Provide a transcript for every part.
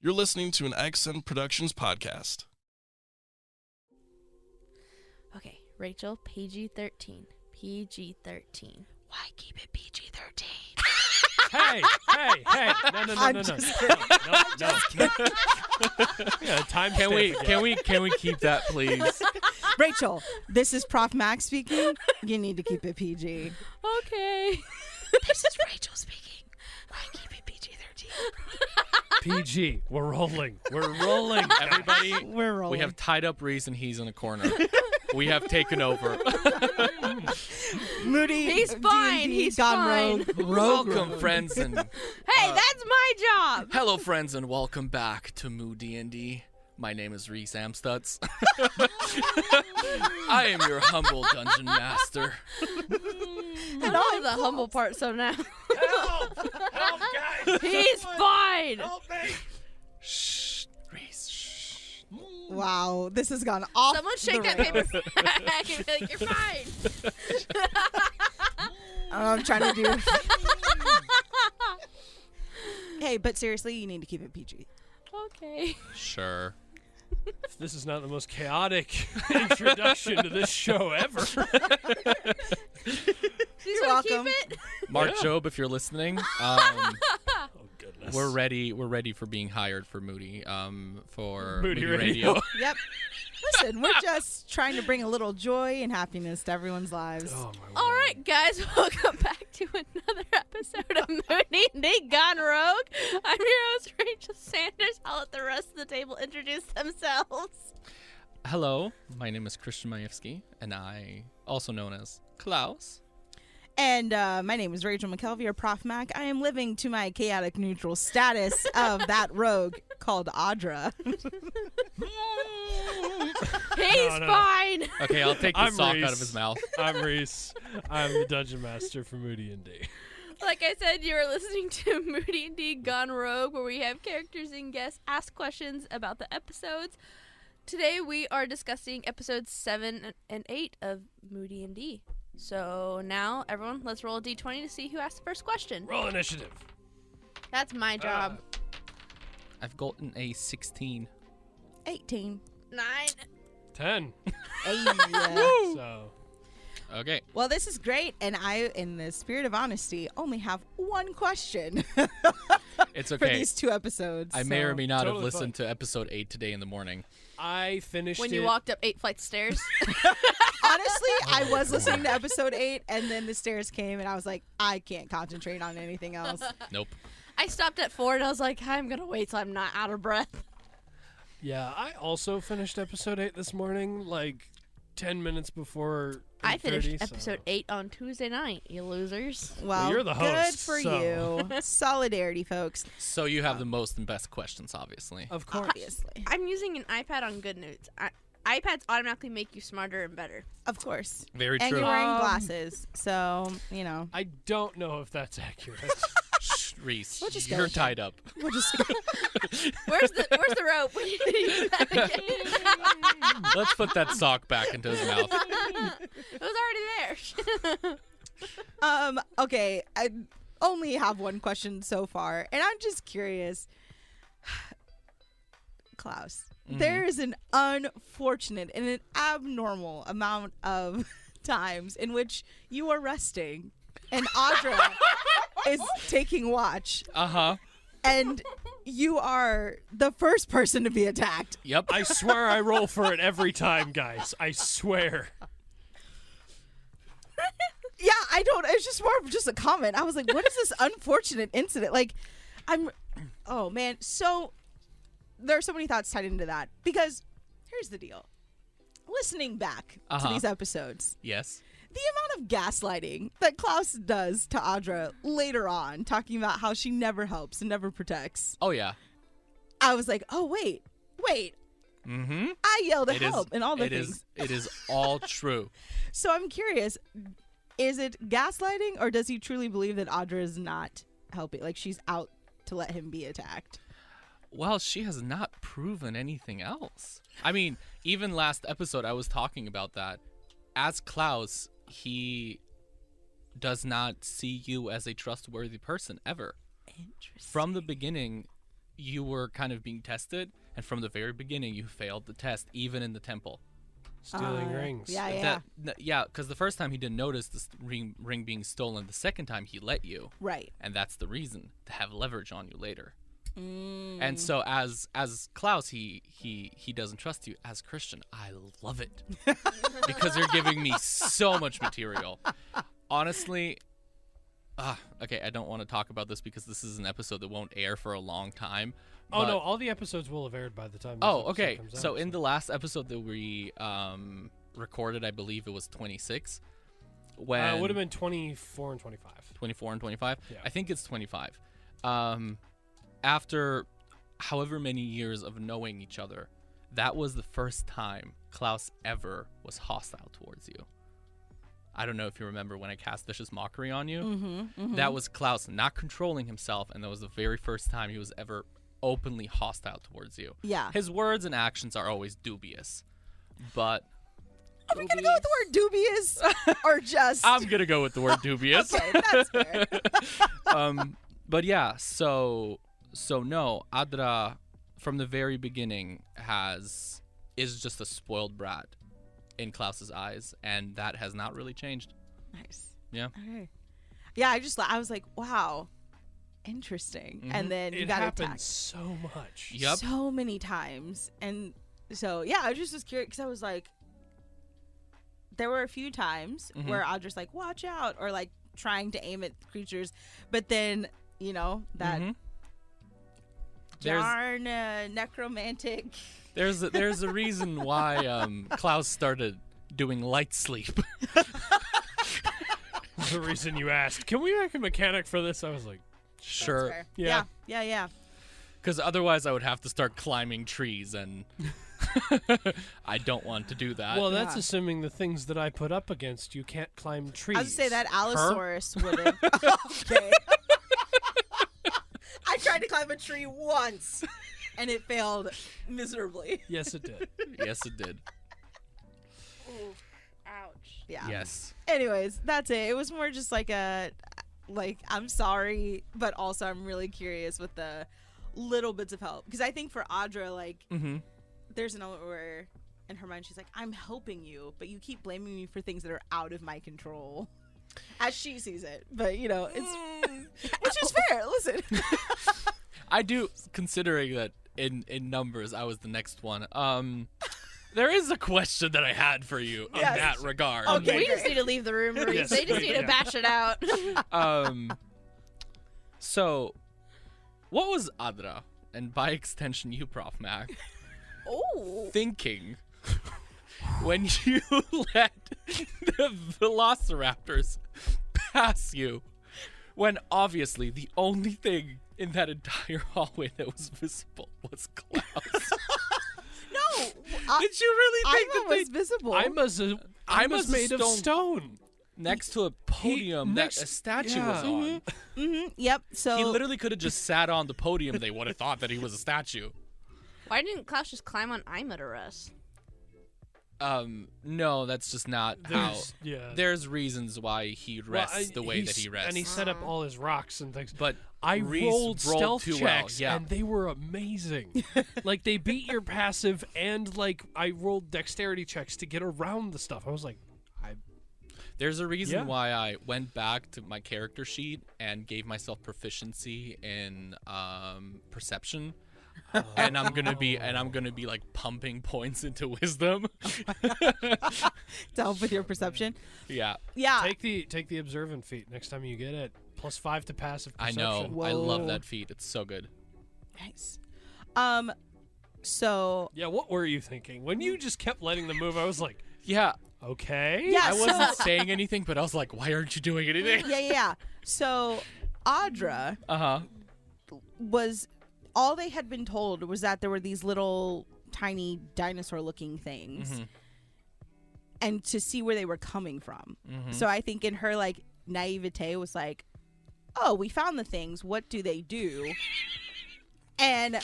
You're listening to an Accent Productions podcast. Okay, Rachel, PG-13. PG-13. Why keep it PG-13? Hey! No. I'm just kidding. No. Yeah, time Can we keep that, please? Rachel, this is Prof. Max speaking. You need to keep it PG. Okay. This is Rachel speaking. Why keep it PG-13? PG. We're rolling. Everybody, We're rolling. we have tied up Reese and he's in a corner. We have taken over. Moody. He's fine. D&D He's gone fine. Welcome, friends, and Hey, that's my job. hello, friends, and welcome back to Moody&D. My name is Reese Amstutz. I am your humble dungeon master. I don't have the humble part, so now. Help, guys! He's fine. Help me! Shh, Reese. Shh. Wow, this has gone off. Someone shake the that rails. paper back and be like, you're fine. I'm trying to do. Hey, but seriously, you need to keep it PG. Okay. Sure. This is not the most chaotic introduction to this show ever. You're welcome. Keep it? Mark Yeah. Job, if you're listening, Oh, goodness. we're ready for being hired for Moody, for Moody Moody Radio. Yep. Listen, we're just trying to bring a little joy and happiness to everyone's lives. Oh, my All word. right, guys, welcome back to another episode of Moody&D Gone Rogue. I'm your host, Rachel Sanders. I'll let the rest of the table introduce themselves. Hello, my name is Christian Majewski, and I, also known as Klaus. And my name is Rachel McKelvey, or Prof. Mac. I am living to my chaotic neutral status of that rogue called Audra. He's No. fine. Okay, I'll take the I'm sock Reese. out of his mouth. I'm Reese. I'm the dungeon master for Moody&D. Like I said, you are listening to Moody&D Gone Rogue, where we have characters and guests ask questions about the episodes. Today we are discussing episodes 7 and 8 of Moody&D. So now, everyone, let's roll a d20 to see who asks the first question. Roll initiative. That's my job. I've gotten a 16. 18. 9. 10. Hey, So, Okay. well, this is great, and I, in the spirit of honesty, only have one question It's for okay. these two episodes. I may or so- may not have Totally listened to episode 8 today in the morning. I finished When it. you walked up 8 flights of stairs. Honestly, I was listening to episode 8, and then the stairs came, and I was like, I can't concentrate on anything else. Nope. I stopped at 4, and I was like, I'm going to wait till I'm not out of breath. Yeah, I also finished episode 8 this morning, like 10 minutes before I finished 8:30, so- episode 8 on Tuesday night, you losers. Well, you're the good host, for so- you. Solidarity, folks. So you have the most and best questions, obviously. Of course. Obviously. I'm using an iPad on Good Notes. iPads automatically make you smarter and better. Of course. Very And true. you're wearing Um, glasses, so, you know. I don't know if that's accurate. Shh, Reese, We'll just go you're with tied up. We'll just Where's the rope? We need to use that again. Let's put that sock back into his mouth. It was already there. Okay, I only have one question so far, and I'm just curious. Klaus, there is an unfortunate and an abnormal amount of times in which you are resting, and Audra is taking watch, Uh-huh. and you are the first person to be attacked. Yep. I swear I roll for it every time, guys. I swear. Yeah, I don't. It's just more of just a comment. I was like, what is this unfortunate incident? Like, oh man. So there are so many thoughts tied into that because here's the deal. Listening back to these episodes, Yes. the amount of gaslighting that Klaus does to Audra later on, talking about how she never helps and never protects. Oh, yeah. I was like, oh, wait. Mm-hmm. I yelled at It is- help and all the it things. is. It is all true. So I'm curious, is it gaslighting or does he truly believe that Audra is not helping? Like she's out to let him be attacked? Well, she has not proven anything else. I mean, even last episode, I was talking about that. As Klaus, he does not see you as a trustworthy person ever. Interesting. From the beginning, you were kind of being tested, and from the very beginning you failed the test, even in the temple. Stealing rings. Yeah. Yeah, because the first time he didn't notice the ring being stolen. The second time he let you, Right. and that's the reason, to have leverage on you later. Mm. And so as Klaus, he doesn't trust you. As Christian, I love it because you're giving me so much material. Honestly, okay, I don't want to talk about this because this is an episode that won't air for a long time. Oh but- no, all the episodes will have aired by the time. This Oh, episode okay. comes So out, in the last episode that we recorded, I believe it was 26. When it would have been 24 and 25. 24 and 25. Yeah. I think it's 25. After however many years of knowing each other, that was the first time Klaus ever was hostile towards you. I don't know if you remember when I cast Vicious Mockery on you. Mm-hmm. That was Klaus not controlling himself, and that was the very first time he was ever openly hostile towards you. Yeah. His words and actions are always dubious, but Are we gonna go with the word dubious or just? I'm gonna go with the word dubious. Okay, that's fair. But yeah, so no, Adra from the very beginning is just a spoiled brat in Klaus's eyes, and that has not really changed. Nice. Yeah. Okay. Yeah, I was like, wow, interesting. Mhm. And then you It got happens attacked so much. Yep. so many times, and so yeah, I just was curious because I was like, there were a few times Mhm. where I'll just like watch out or like trying to aim at creatures, but then that Mhm. There's darn necromantic. there's a reason why Klaus started doing light sleep. The reason you asked, can we make a mechanic for this? I was like, That's Sure, fair. Yeah. Yeah. because otherwise I would have to start climbing trees, and I don't want to do that. well, that's Yeah. assuming the things that I put up against you can't climb trees. I was say that Allosaurus would have. Okay. I tried to climb a tree once, and it failed miserably. Yes, it did. Yes, it did. Ouch. Yeah. Yes. Anyways, that's it. It was more just like I'm sorry, but also I'm really curious with the little bits of help, because I think for Audra, like, Mm-hmm. there's an element where in her mind she's like, I'm helping you, but you keep blaming me for things that are out of my control, as she sees it. But it's which is fair. Listen. I do, considering that in numbers I was the next one. There is a question that I had for you in Yes. that regard. Okay. We just need to leave the room, Maurice. Yes, They just need to yeah. bash it out. So, what was Adra, and by extension you, Prof. Mac, Oh. thinking when you let the velociraptors pass you, when obviously the only thing in that entire hallway that was visible was Klaus? No. Did you really think Ima that was visible. I'm Ima's made of stone. stone. next to a podium that a statue was on? Mm-hmm. Yep. So He literally could have just sat on the podium. They would have thought that he was a statue. Why didn't Klaus just climb on Ima to rest? No, that's just not how. Yeah. There's reasons why he rests the way that he rests. And he set up all his rocks and things. But I Reese rolled stealth too well, checks, yeah. and they were amazing. Like, they beat your passive, and, like, I rolled dexterity checks to get around the stuff. I was like, There's a reason Yeah. why I went back to my character sheet and gave myself proficiency in perception. And I'm gonna be like pumping points into wisdom. to help with your perception. Yeah, Yeah. take the observant feat next time you get it. +5 to passive I perception. know. I love Whoa. that feat. It's so good. Nice. So Yeah, what were you thinking? When you just kept letting them move, I was like, Yeah, okay. Yeah. I wasn't saying anything, but I was like, why aren't you doing anything? yeah. So Audra Uh huh. was all they had been told was that there were these little tiny dinosaur-looking things, Mhm. and to see where they were coming from. Mhm. So I think in her like naivete was like, "Oh, we found the things. What do they do?" And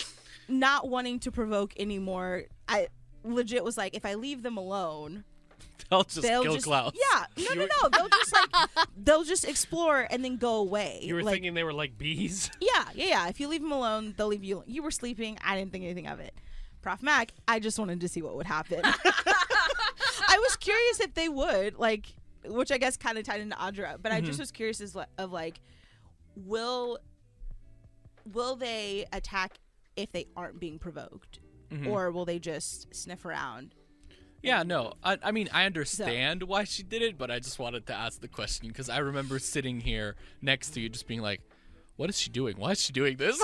not wanting to provoke anymore, I legit was like, if I leave them alone, They'll just kill Klaus. Yeah, no. They'll just explore and then go away. You were like, thinking they were like bees? Yeah. If you leave them alone, they'll leave you alone. You were sleeping. I didn't think anything of it. Prof Mac, I just wanted to see what would happen. I was curious if they would, like, which I guess kind of tied into Audra, but I just was curious of like, will they attack if they aren't being provoked, or will they just sniff around? Yeah, no. I mean, I understand why she did it, but I just wanted to ask the question because I remember sitting here next to you just being like, what is she doing? Why is she doing this?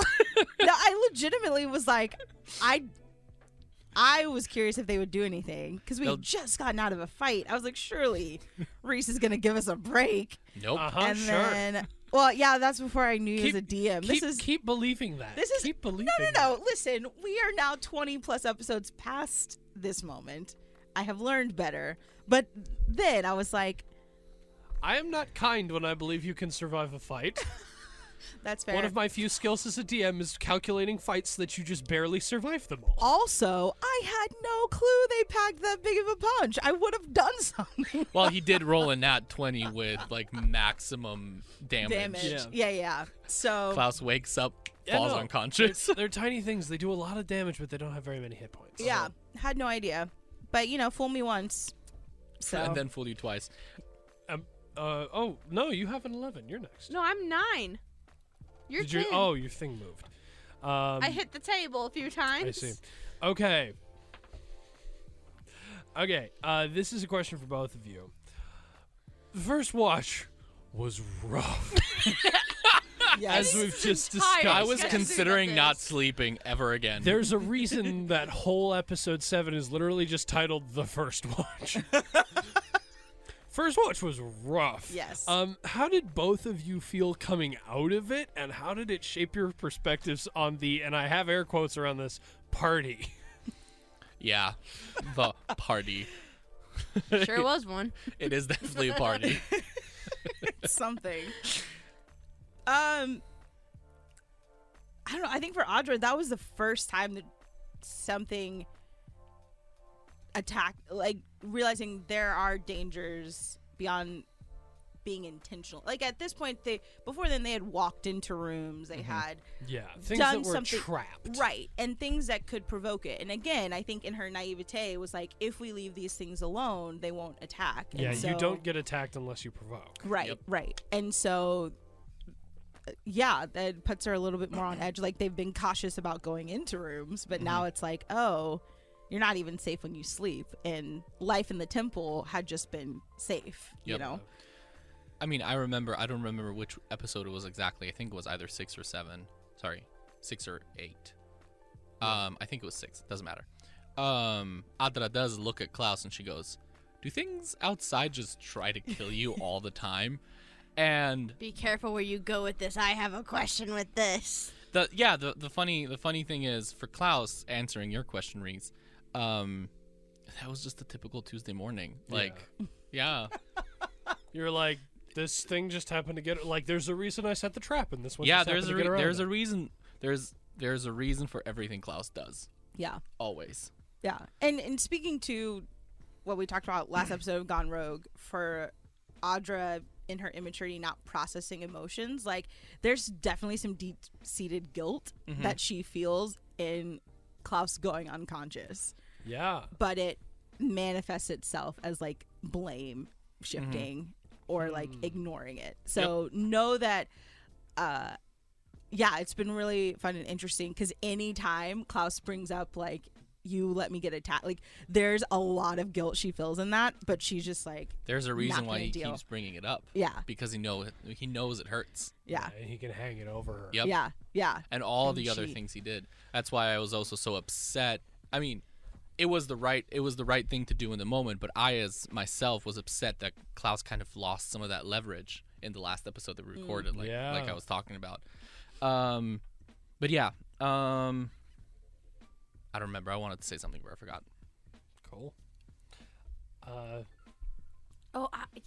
No, I legitimately was like, I was curious if they would do anything because we had just gotten out of a fight. I was like, surely Reese is going to give us a break. Nope. And then, well, yeah, that's before I knew you as a DM. Keep believing that. Keep believing No. Listen, we are now 20 plus episodes past this moment. I have learned better. But then I was like, I am not kind when I believe you can survive a fight. that's fair. One of my few skills as a DM is calculating fights so that you just barely survive them all. Also, I had no clue they packed that big of a punch. I would have done something. Well, he did roll a nat 20 with like maximum damage. Yeah. So Klaus wakes up, falls unconscious. They're tiny things. They do a lot of damage, but they don't have very many hit points. Yeah, had no idea. But, fool me once. So. And then fool you twice. Oh, no, you have an 11. You're next. No, I'm 9. You're 10. Oh, your thing moved. I hit the table a few times. I see. Okay. This is a question for both of you. The first watch was rough. As we've just discussed. I was considering not sleeping ever again. There's a reason that whole episode 7 is literally just titled The First Watch. First watch was rough. Yes. How did both of you feel coming out of it, and how did it shape your perspectives on the, and I have air quotes around this, party? Yeah, the party. Sure was one. It is definitely a party. It's something. I don't know. I think for Audra, that was the first time that something attacked, like realizing there are dangers beyond being intentional. Like at this point, before then they had walked into rooms, they had things done that were something trapped, right, and things that could provoke it. And again, I think in her naivete was like, if we leave these things alone, they won't attack. Yeah, and so, you don't get attacked unless you provoke. Right, right, and so. Yeah, that puts her a little bit more on edge. Like they've been cautious about going into rooms, but now it's like, oh, you're not even safe when you sleep. And life in the temple had just been safe, you know? I mean, I don't remember which episode it was exactly. I think it was either 6 or 7. Sorry, 6 or 8. I think it was 6. Doesn't matter. Adra does look at Klaus and she goes, do things outside just try to kill you all the time? And be careful where you go with this. I have a question with this. The funny thing is for Klaus answering your question, Reese, that was just a typical Tuesday morning. Like, yeah. You're like, this thing just happened to get like. There's a reason I set the trap, and this one. Yeah, just there's happened to get around there's it. a reason. There's a reason for everything Klaus does. Yeah. Always. Yeah, and speaking to what we talked about last episode of Gone Rogue, for Audra in her immaturity not processing emotions, like there's definitely some deep-seated guilt that she feels in Klaus going unconscious. Yeah. But it manifests itself as like blame shifting or like ignoring it. So know that it's been really fun and interesting because anytime Klaus brings up like, you let me get attacked, like there's a lot of guilt she feels in that, but she's just like, there's a reason why he keeps bringing it up. Yeah, because he knows it hurts. Yeah, and he can hang it over her. Yep. Yeah, and all the other things he did. That's why I was also so upset. I mean, it was the right thing to do in the moment, but I as myself was upset that Klaus kind of lost some of that leverage in the last episode that we recorded, like I was talking about. But yeah, I don't remember. I wanted to say something, but I forgot. Cool.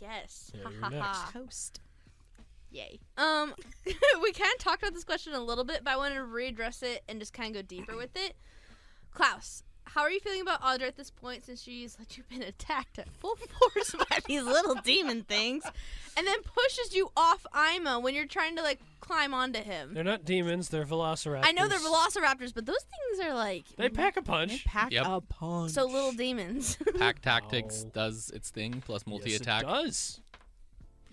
Yes. Yeah, you're next. Host. Yay. We kind of talked about this question a little bit, but I wanted to readdress it and just kind of go deeper with it. Klaus, how are you feeling about Audra at this point, since she's let you been attacked at full force by these little demon things, and then pushes you off Ima when you're trying to like climb onto him? They're not demons. They're velociraptors. I know they're velociraptors, but those things are like They pack a punch. Pack Yep. a punch. so little demons. Pack tactics Oh. does its thing plus Yes, multi-attack. it does.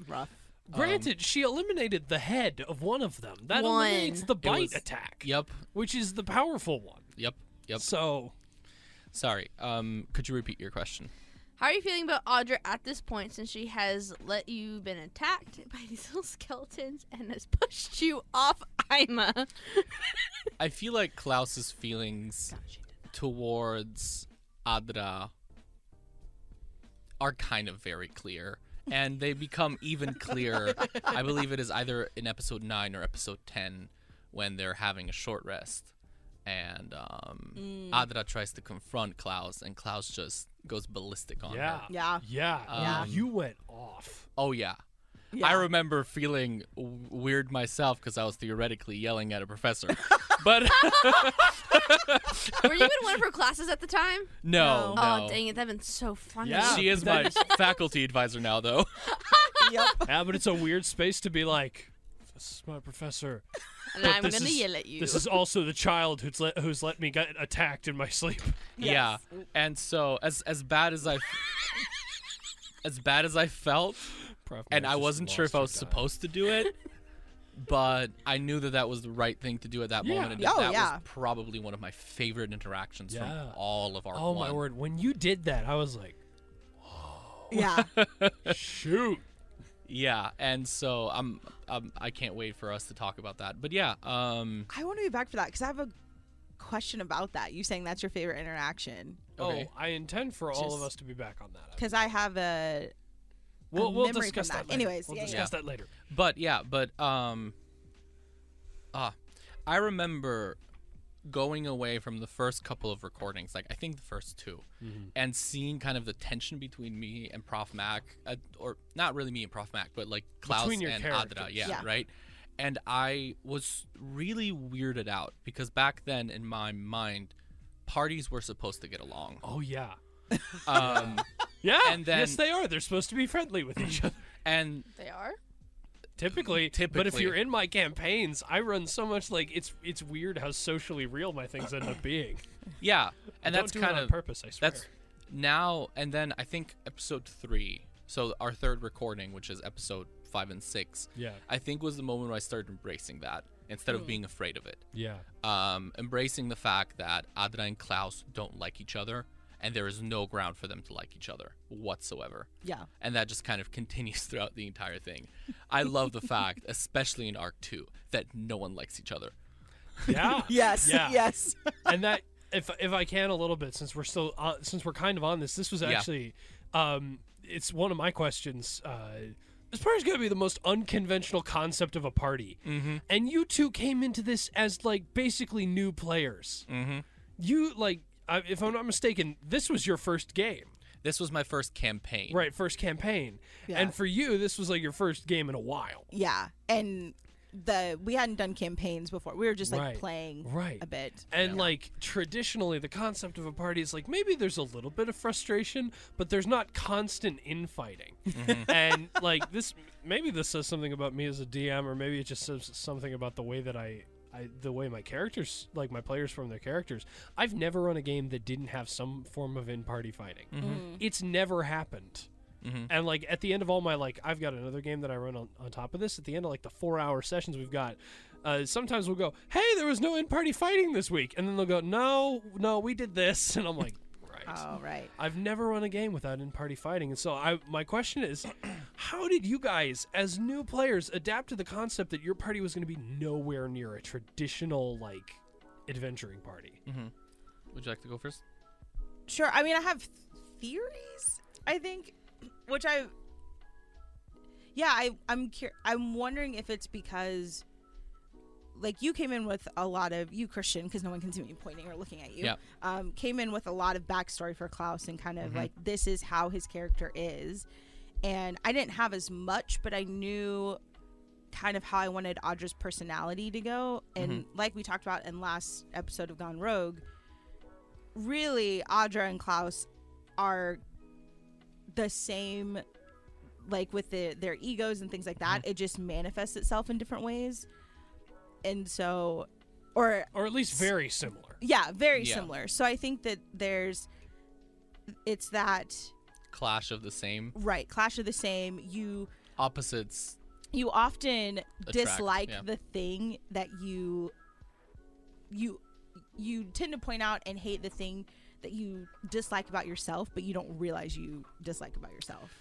rough. Granted, she eliminated the head of one of them. That One. eliminates the bite was- attack. Yep. Which is the powerful one. Yep. So, Sorry. Could you repeat your question? How are you feeling about Audra at this point, since she has let you been attacked by these little skeletons and has pushed you off Ima? I feel like Klaus's feelings towards Adra are kind of very clear, and they become even clearer. I believe it is either in episode 9 or episode 10 when they're having a short rest, and Adra tries to confront Klaus, and Klaus just goes ballistic on her. Yeah. yeah. You went off. Oh yeah. Yeah. I remember feeling weird myself because I was theoretically yelling at a professor. But Were you in one of her classes at the time? no. Oh, dang it. That'd been so funny. Yeah. She is my faculty advisor now, though. Yep. Yeah, but it's a weird space to be like, this is my professor. And But I'm this going to is- yell at you. This is also the child who's let me get attacked in my sleep. Yeah. And so as bad as I felt, and I wasn't sure if I was supposed to do it, but I knew that was the right thing to do at that Yeah. moment, and Oh, that yeah. was probably one of my favorite interactions Yeah. from all of Arc Oh 1. my word! When you did that, I was like, Yeah. shoot. Yeah, and so I can't wait for us to talk about that. But yeah, I want to be back for that because I have a question about that. You saying that's your favorite interaction? Okay. Oh, I intend for all of Just- us to be back on that. Because I have a We'll memory discuss from that that. later. Anyways, we'll yeah, discuss that later. But I remember going away from the first couple of recordings, like I think the first 2, and seeing kind of the tension between me and Prof Mac, or not really me and Prof Mac, but like Klaus Between your and Adra, characters. Yeah. right? And I was really weirded out because back then in my mind, parties were supposed to get along. Oh yeah, Yeah, yeah. And then- yes, they are. They're supposed to be friendly with each other. and They are? Typically, but if Typically. you're in my campaigns, I run so much like it's weird how socially real my things end up being. yeah, and I that's don't do it kind on of purpose. I swear. that's now. And then I think episode 3, so our third recording, which is episode 5 and 6, yeah, I think was the moment where I started embracing that instead of being afraid of it. yeah. Embracing the fact that Adra and Klaus don't like each other, and there is no ground for them to like each other whatsoever. yeah. And that just kind of continues throughout the entire thing. I love the fact, especially in Arc 2, that no one likes each other. Yeah. Yes. Yeah. Yes. And that, if I can a little bit, since we're still since we're kind of on this, this was Yeah. actually, it's one of my questions. This party's gonna be the most unconventional concept of a party, and you two came into this as like basically new players. You like, if I'm not mistaken, this was your first game, This was my first campaign. right? First campaign, Yeah. and for you, this was like your first game in a while. Yeah. And we hadn't done campaigns before. We were just like Right. playing Right. a bit. And like traditionally, the concept of a party is like maybe there's a little bit of frustration, but there's not constant infighting. And like this, maybe this says something about me as a DM, or maybe it just says something about the way that the way my characters, like my players form their characters. I've never run a game that didn't have some form of in-party fighting. It's never happened. And like at the end of all my, like, I've got another game that I run on top of this. At the end of like the 4-hour sessions we've got, sometimes we'll go, hey, there was no in-party fighting this week, and then they'll go, no, we did this, and I'm like, right. Oh, right. I've never run a game without in-party fighting, and so my question is, how did you guys, as new players, adapt to the concept that your party was going to be nowhere near a traditional like adventuring party? Would you like to go first? Sure. I mean, I have theories, I think, which I'm wondering if it's because, like, you came in with a lot of, you Christian, because no one can see me pointing or looking at you, Yeah. came in with a lot of backstory for Klaus and kind of like, this is how his character is. And I didn't have as much, but I knew kind of how I wanted Audra's personality to go. And like we talked about in last episode of Gone Rogue, really Audra and Klaus are the same, like with their egos and things like that. It just manifests itself in different ways. And so, or at least very similar. Yeah, very similar. So I think that it's that clash of the same. Right, clash of the same. Opposites. You often dislike yeah. the thing that you tend to point out and hate the thing that you dislike about yourself, but you don't realize you dislike about yourself.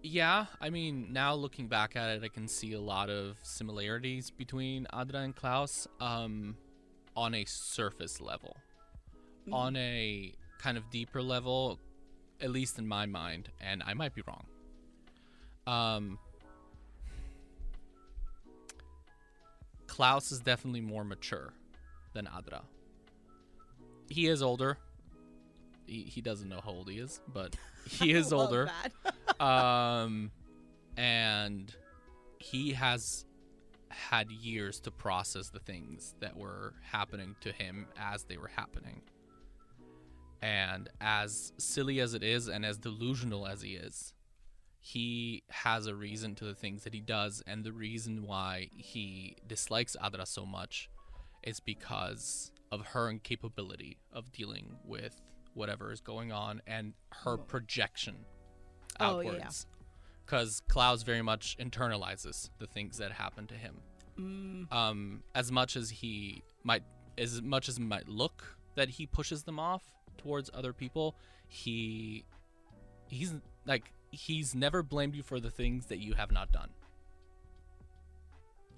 Yeah, I mean, now looking back at it, I can see a lot of similarities between Adra and Klaus, on a surface level. On a kind of deeper level, at least in my mind, and I might be wrong. Klaus is definitely more mature than Adra. He is older. He doesn't know how old he is, but he is older. And he has had years to process the things that were happening to him as they were happening. And as silly as it is, and as delusional as he is, he has a reason to the things that he does, and the reason why he dislikes Adra so much is because of her incapability of dealing with whatever is going on and her projection outwards. Because Klaus very much internalizes the things that happen to him. As much as it might look that he pushes them off towards other people, he's never blamed you for the things that you have not done.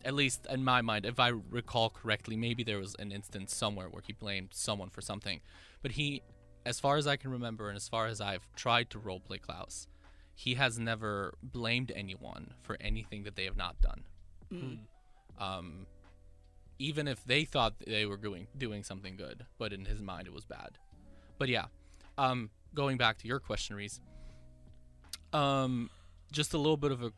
At least in my mind, if I recall correctly, maybe there was an instance somewhere where he blamed someone for something. But he, as far as I can remember, and as far as I've tried to roleplay Klaus, he has never blamed anyone for anything that they have not done. Even if they thought they were doing something good, but in his mind it was bad. But yeah, going back to your question, Reese, just a little bit of a,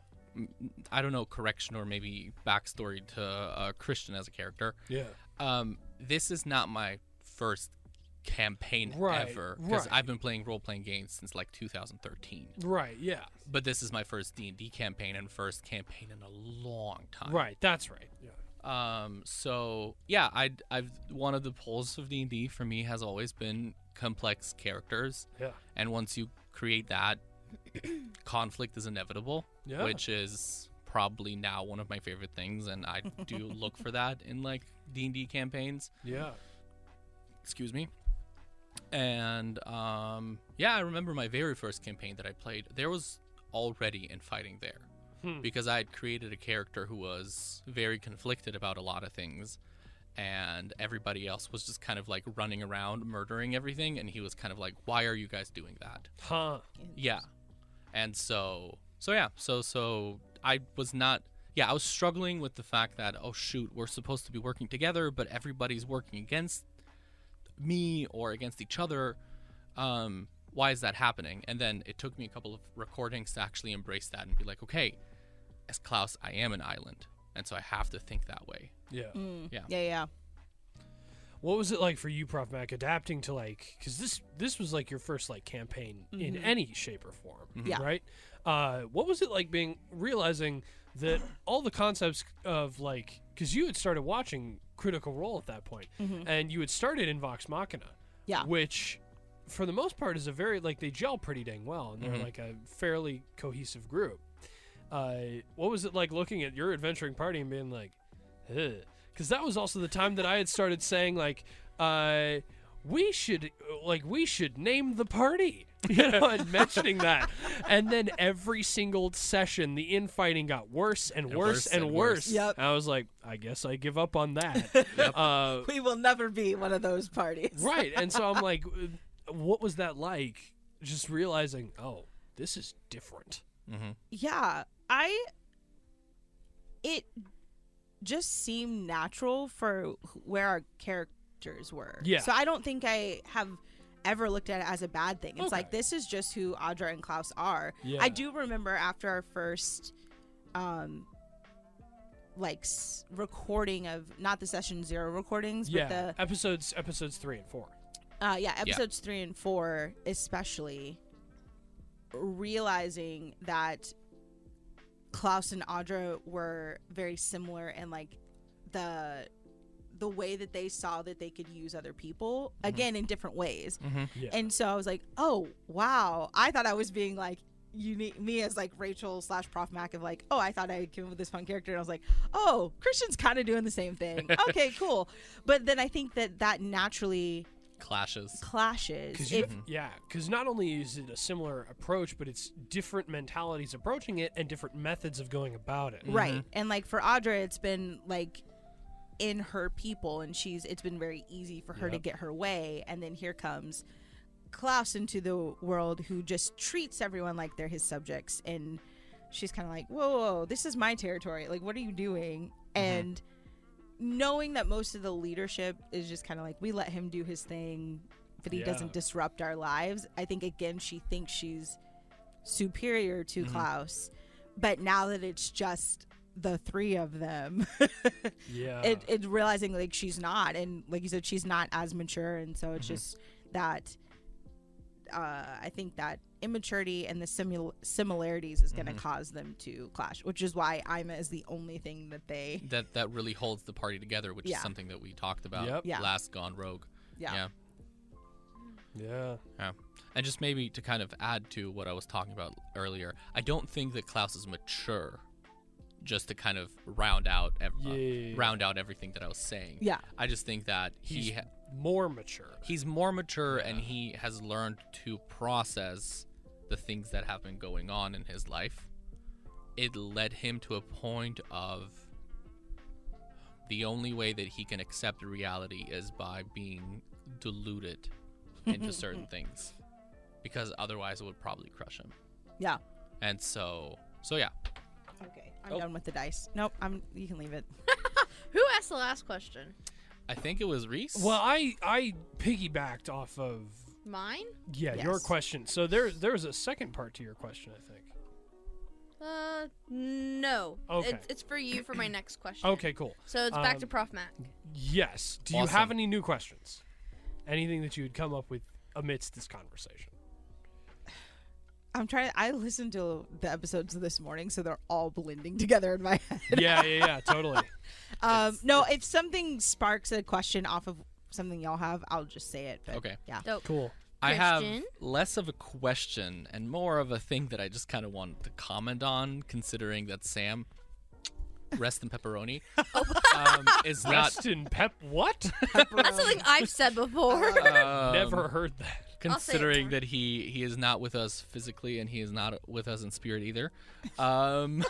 I don't know, correction or maybe backstory to Christian as a character. Yeah. This is not my first campaign ever, because I've been playing role-playing games since like 2013. Right, yeah. But this is my first D&D campaign and first campaign in a long time. Right, that's right. Yeah. So yeah, I've one of the pulls of D&D for me has always been complex characters. Yeah. And once you create that, conflict is inevitable, Yeah. which is probably now one of my favorite things, and I do look for that in like D&D campaigns. Yeah. Excuse me. And yeah, I remember my very first campaign that I played, there was already infighting there. Because I had created a character who was very conflicted about a lot of things, and everybody else was just kind of like running around murdering everything, and he was kind of like, why are you guys doing that? Huh. Yeah. And so I was not, I was struggling with the fact that, oh shoot, we're supposed to be working together, but everybody's working against me or against each other. Why is that happening? And then it took me a couple of recordings to actually embrace that and be like, okay, as Klaus, I am an island, and so I have to think that way. Yeah. Yeah. What was it like for you, Prof. Mac, adapting to like, because this was like your first like campaign in any shape or form, Yeah. right? What was it like realizing that all the concepts of like, because you had started watching Critical Role at that point, and you had started in Vox Machina, which for the most part is a very, like, they gel pretty dang well, and they're like a fairly cohesive group. What was it like looking at your adventuring party and being like, because that was also the time that I had started saying like, we should name the party, and mentioning that, and then every single session the infighting got worse and worse and worse. Yep. And I was like, I guess I give up on that. We will never be one of those parties. Right. And so I'm like, what was that like? Just realizing, oh, this is different. Yeah, it just seemed natural for where our characters were. Yeah. So I don't think I have ever looked at it as a bad thing. It's Okay. like, this is just who Audra and Klaus are. Yeah. I do remember after our first like recording of not the session 0 recordings, Yeah, but the episodes 3 and 4. episodes 3 and 4 especially, realizing that Klaus and Audra were very similar, and like the way that they saw that they could use other people again in different ways. Yeah. And so I was like, oh wow, I thought I was being like unique, me as like Rachel / Prof Mac, of like, oh, I thought I came up with this fun character, and I was like, oh, Christian's kind of doing the same thing. Okay, cool. But then I think that naturally Clashes. Because not only is it a similar approach, but it's different mentalities approaching it and different methods of going about it. Right. And like for Audra, it's been like in her people, and it's been very easy for her to get her way. And then here comes Klaus into the world, who just treats everyone like they're his subjects. And she's kind of like, whoa, this is my territory. Like, what are you doing? And knowing that most of the leadership is just kind of like, we let him do his thing, but he doesn't disrupt our lives. I think, again, she thinks she's superior to Klaus. But now that it's just the three of them, it realizing like she's not, and like you said, she's not as mature. And so it's just that I think that immaturity and the similarities is going to cause them to clash, which is why Ima is the only thing that they that really holds the party together, which is something that we talked about last Gone Rogue. Yeah. And just maybe to kind of add to what I was talking about earlier, I don't think that Klaus is mature, just to kind of round out everything that I was saying. Yeah. I just think that he's more mature. He's more mature, and he has learned to process the things that have been going on in his life. It led him to a point of the only way that he can accept reality is by being deluded into certain things, because otherwise it would probably crush him. Yeah. And so yeah. Okay, I'm done with the dice. Nope, you can leave it. Who asked the last question? I think it was Reese. Well, I piggybacked off of Mine? your question. So there's a second part to your question, I think. No. Okay. It's for you for my next question. Okay, cool. So it's back to Prof Mac. Yes. Do you have any new questions? Anything that you would come up with amidst this conversation? I listened to the episodes this morning, so they're all blending together in my head. Yeah, totally. No, if something sparks a question off of something y'all have, I'll just say it. But Okay. Yeah. Dope. Cool. I have less of a question and more of a thing that I just kind of wanted to comment on, considering that Sam, rest in pepperoni, is not... Rest in what? That's something I've said before. Never heard that. Considering that he is not with us physically and he is not with us in spirit either. Whoa.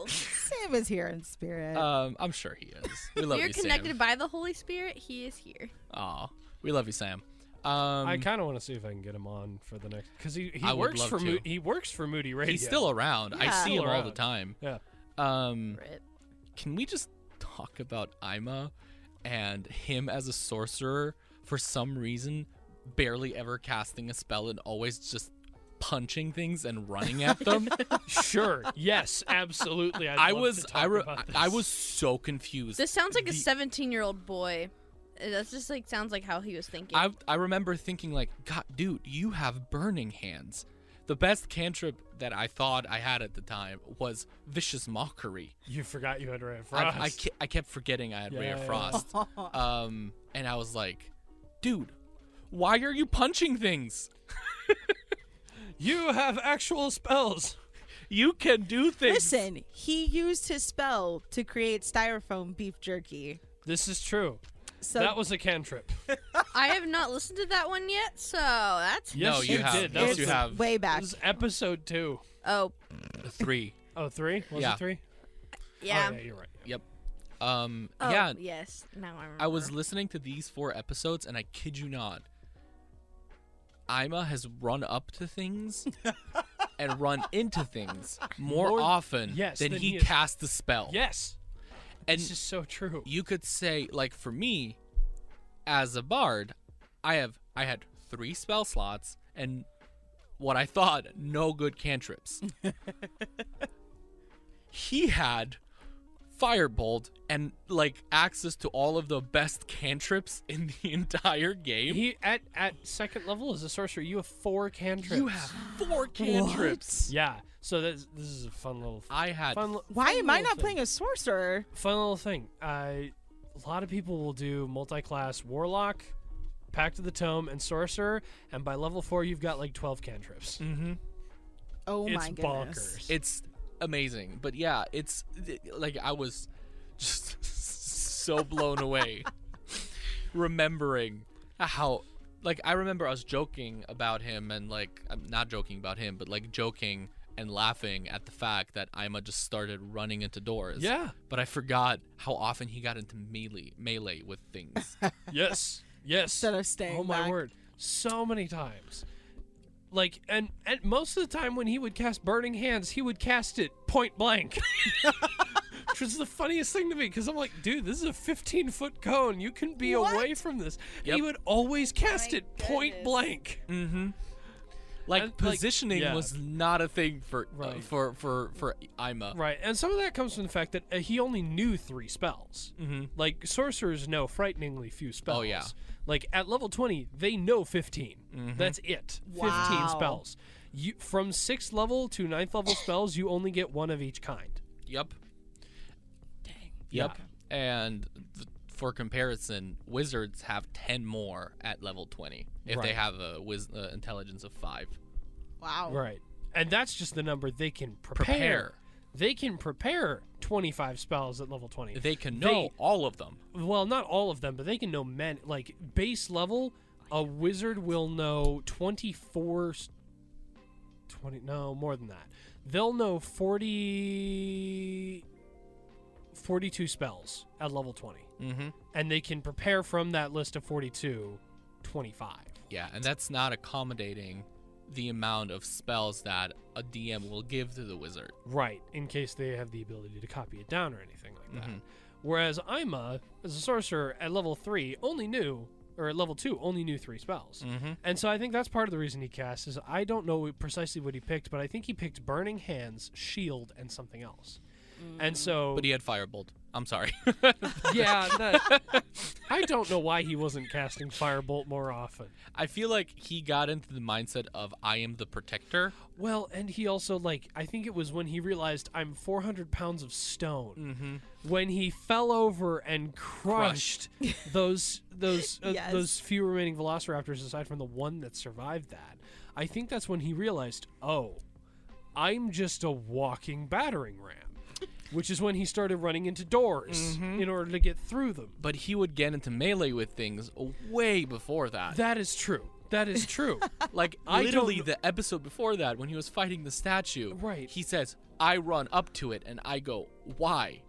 Sam is here in spirit. I'm sure he is. We love You're you, connected Sam. by the Holy Spirit. He is here. Aw, we love you, Sam. I kind of want to see if I can get him on for the next, because he would works love for to. He works for Moody Radio. He's still around. I see him all the time. Yeah. Rip. Can we just talk about Ima and him as a sorcerer, for some reason barely ever casting a spell and always just punching things and running at them? Sure. Yes. Absolutely. I was so confused. This sounds like a 17-year-old boy. That's just like sounds like how he was thinking. I remember thinking like, God, dude, you have burning hands. The best cantrip that I thought I had at the time was Vicious Mockery. You forgot you had Ray of Frost. I kept forgetting I had Ray of Frost. And I was like, dude, why are you punching things? You have actual spells. You can do things. Listen, he used his spell to create styrofoam beef jerky. This is true. So that was a cantrip. I have not listened to that one yet, so that's... Yes, no, you have. did. Yes, you have. Way back. This is episode 2. Oh. 3. Oh, 3? Was Yeah. it 3? Yeah. Oh, yeah, you're right. Yep. Oh, yes. Now I remember. I was listening to these 4 episodes, and I kid you not, Ima has run up to things and run into things more often than he cast the spell. Yes. And this is so true. You could say, like, for me, as a bard, I had 3 spell slots and what I thought no good cantrips. he had Firebolt and like access to all of the best cantrips in the entire game. He at second level as a sorcerer, you have 4 cantrips. You have 4 cantrips. Yeah. So this is a fun little. I had. Why am I not playing a sorcerer? Fun little thing. A lot of people will do multi-class warlock, Pact of the Tome, and sorcerer, and by level 4 you've got like 12 cantrips. Mm-hmm. Oh It's my goodness. bonkers. It's amazing, but yeah, it's like I was just so blown away remembering how, like, I remember I was joking about him, and like I'm not joking about him, but like joking and laughing at the fact that Ima just started running into doors. Yeah. But I forgot how often he got into melee with things. Yes. Instead of staying Oh my back. word. So many times. Like, and most of the time when he would cast Burning Hands, he would cast it point blank. Which was the funniest thing to me, because I'm like, dude, this is a 15-foot cone. You can be What? away from this. Yep. He would always cast My it point goodness. blank. Mm-hmm. Like, And, like, positioning yeah. was not a thing for Right. for Ima. Right, and some of that comes from the fact that he only knew 3 spells. Mm-hmm. Like, sorcerers know frighteningly few spells. Oh, yeah. Like, at level 20, they know 15. Mm-hmm. That's it. 15 Wow. spells. You from 6th level to 9th level spells, you only get 1 of each kind. Yep. Dang. Yep. And for comparison, wizards have 10 more at level 20 if they Right. have a intelligence of 5. Wow. Right. And that's just the number they can prepare. They can prepare 25 spells at level 20. They can know all of them. Well, not all of them, but they can know like base level, a wizard will know 24 no, more than that. They'll know 42 spells at level 20. Mm-hmm. And they can prepare from that list of 42 25. Yeah, and that's not accommodating the amount of spells that a DM will give to the wizard. Right, in case they have the ability to copy it down or anything like that. Mhm. Whereas Ima, as a sorcerer at level 3, at level 2, only knew 3 spells. Mm-hmm. And so I think that's part of the reason he cast is I don't know precisely what he picked, but I think he picked Burning Hands, Shield, and something else. And so, But he had Firebolt. I'm sorry. yeah, I don't know why he wasn't casting Firebolt more often. I feel like he got into the mindset of I am the protector. Well, and he also, like, I think it was when he realized I'm 400 pounds of stone. Mm-hmm. When he fell over and crushed those Yes. few remaining velociraptors aside from the one that survived that, I think that's when he realized, oh, I'm just a walking battering ram. Which is when he started running into doors in order to get through them. But he would get into melee with things way before that. That is true. That is true. Like, I literally don't- the episode before that, when he was fighting the statue, Right. he says, I run up to it, and I go, why?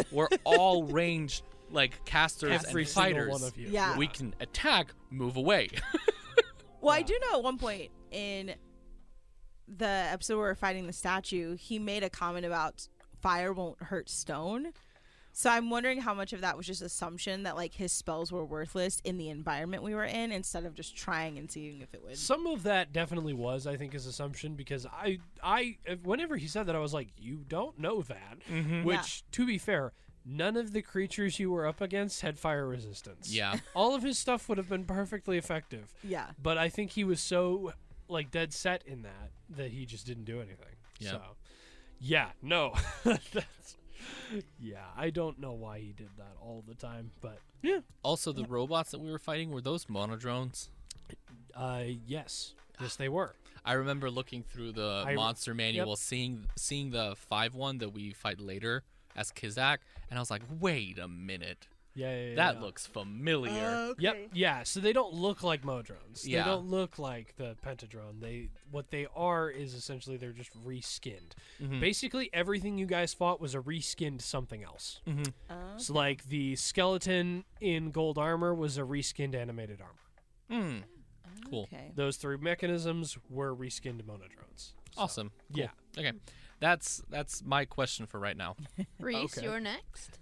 We're all ranged, like, casters Every and single fighters. one of you. Yeah. We can attack, move away. Well, I do know at one point in the episode where we're fighting the statue, he made a comment about fire won't hurt stone. So I'm wondering how much of that was just assumption that like his spells were worthless in the environment we were in instead of just trying and seeing if it would. Some of that definitely was, I think, his assumption because I whenever he said that, I was like, you don't know that. Which, to be fair, none of the creatures you were up against had fire resistance. Yeah. All of his stuff would have been perfectly effective. Yeah. But I think he was so like dead set in that he just didn't do anything. Yeah. So, yeah, no. Yeah, I don't know why he did that all the time, but yeah. Also, the robots that we were fighting, were those monodrones? Yes, they were. I remember looking through the monster manual, seeing the 5-1 that we fight later as Kizak, and I was like, wait a minute. Yeah. That looks familiar. Yep. Yeah. So they don't look like Modrones. Yeah. They don't look like the Pentadrone. What they are is essentially they're just reskinned. Basically, everything you guys fought was a reskinned something else. So like the skeleton in gold armor was a reskinned animated armor. Cool. Okay. Those 3 mechanisms were reskinned Monodrones. So, Awesome. Cool. Yeah. Okay. That's my question for right now. Reese, Okay. you're next.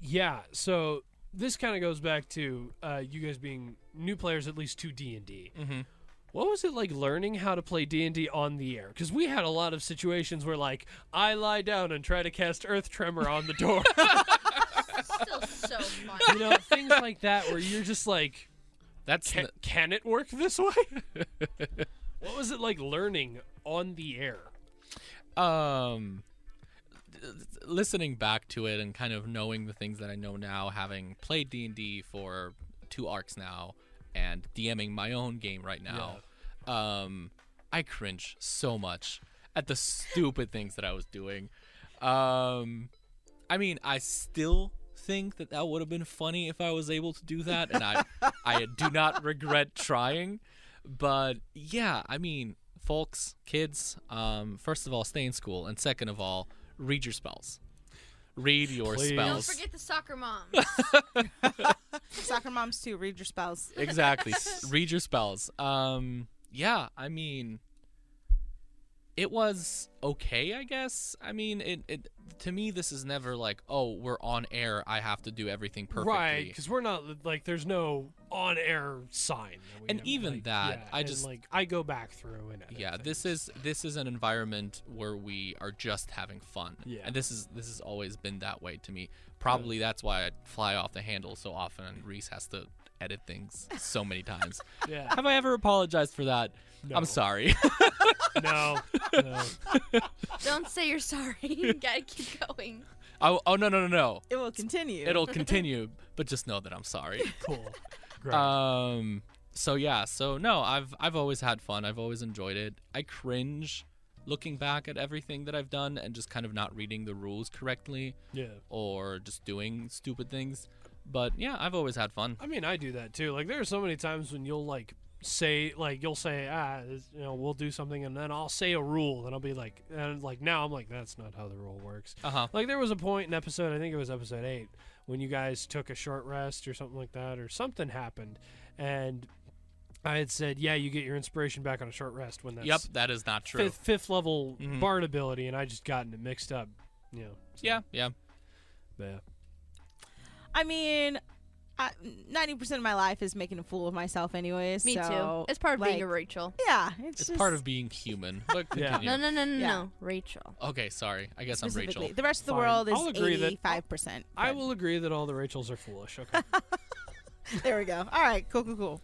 Yeah, so this kind of goes back to you guys being new players, at least to D&D. What was it like learning how to play D&D on the air? Because we had a lot of situations where, like, I lie down and try to cast Earth Tremor on the door. Still so fun. You know, things like that where you're just like, That's can it work this way? What was it like learning on the air? Listening back to it and kind of knowing the things that I know now, having played D&D for 2 arcs now and DMing my own game right now, I cringe so much at the stupid things that I was doing. I mean, I still think that would have been funny if I was able to do that, and I do not regret trying. But yeah, I mean, folks, kids, first of all, stay in school, and second of all, read your spells. Read your Please. Don't spells. forget the soccer moms. Soccer moms too. Read your spells. Exactly. Read your spells. Yeah, I mean, it was okay, I guess. I mean, it to me, this is never like, oh, we're on air, I have to do everything perfectly. Right, because we're not, like, there's no on-air sign. That we And have, even like, that, yeah, I and, just- like, I go back through and edit Yeah, things. this is an environment where we are just having fun. Yeah. And this has always been that way to me. Probably that's why I fly off the handle so often, and Reese has to edit things so many times. Yeah. Have I ever apologized for that? No. I'm sorry. No. Don't say you're sorry. You gotta keep going. Oh no. It will continue. It'll continue, but just know that I'm sorry. Cool. Great. So yeah, so no, I've always had fun. I've always enjoyed it. I cringe looking back at everything that I've done and just kind of not reading the rules correctly Yeah. or just doing stupid things. But yeah, I've always had fun. I mean, I do that too. Like, there are so many times when you'll say, we'll do something, and then I'll say a rule, and I'll be like, and like now I'm like, that's not how the rule works. Like, there was a point in episode, I think it was episode 8, when you guys took a short rest or something like that, or something happened, and I had said, yeah, you get your inspiration back on a short rest when that's Yep, that is not true. fifth level Mhm. bard ability, and I just gotten it mixed up. You know. So, Yeah. yeah. I mean, 90% of my life is making a fool of myself anyways. Me so, too. It's part of being like, a Rachel. Yeah. It's just part of being human. But Yeah. continue. No, Yeah. no. Rachel. Okay, sorry. I guess I'm specifically. Rachel. The rest of the Fine. world is I'll agree that- 85%. I but will agree that all the Rachels are foolish. Okay. There we go. All right. Cool.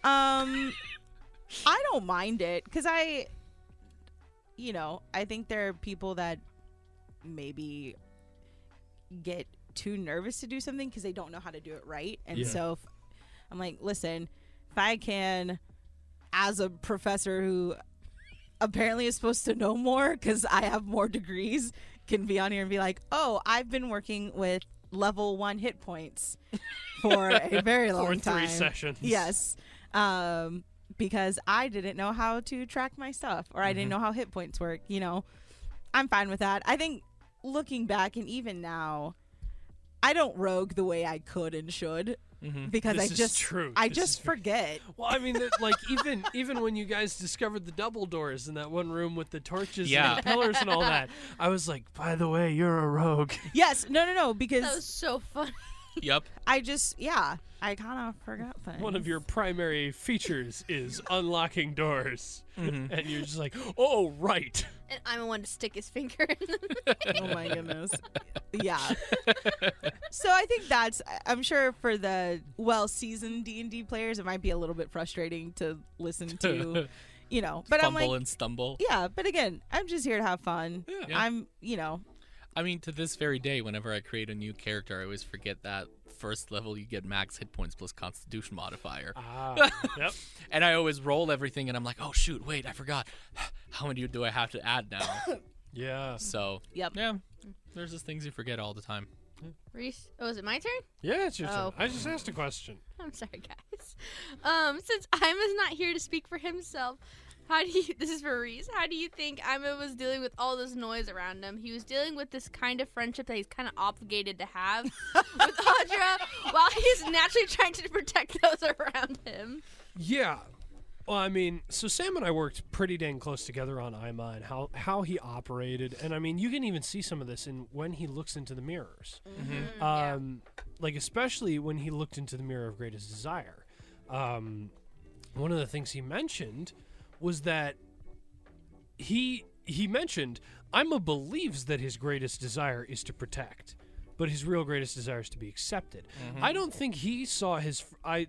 I don't mind it because I think there are people that maybe get too nervous to do something because they don't know how to do it right. And Yeah. so I'm like, listen, if I can, as a professor who apparently is supposed to know more because I have more degrees, can be on here and be like, oh, I've been working with level 1 hit points for a very long For time. 3 sessions. Yes. Because I didn't know how to track my stuff, or I didn't know how hit points work. I'm fine with that. I think looking back, and even now, I don't rogue the way I could and should because This is true. I This just is true. forget. Well, I mean, like even when you guys discovered the double doors in that one room with the torches Yeah. and the pillars and all that, I was like, by the way, you're a rogue. Yes, no, That was because so funny. Yep. I kind of forgot things. One of your primary features is unlocking doors, and you're just like, oh right. And I'm the one to stick his finger in them. Oh my goodness. Yeah. So I think I'm sure for the well-seasoned D&D players, it might be a little bit frustrating to listen to, but I'm Fumble like, and stumble. yeah, but again, I'm just here to have fun. Yeah. I'm, I mean, to this very day, whenever I create a new character, I always forget that first level you get max hit points plus Constitution modifier. Yep. And I always roll everything, and I'm like, oh shoot, wait, I forgot. How many do I have to add now? Yeah. So, Yep. yeah, there's just things you forget all the time. Reese, is it my turn? Yeah, it's your turn. Oh. I just asked a question. I'm sorry, guys. Since Ima's not here to speak for himself, this is for Reese. How do you think Ima was dealing with all this noise around him? He was dealing with this kind of friendship that he's kind of obligated to have with Audra, while he's naturally trying to protect those around him. Yeah. Well, I mean, so Sam and I worked pretty dang close together on Ima and how he operated, and I mean, you can even see some of this in when he looks into the mirrors. Like especially when he looked into the mirror of greatest desire. one of the things he mentioned was that he mentioned Ima believes that his greatest desire is to protect, but his real greatest desire is to be accepted. I don't think he saw his. I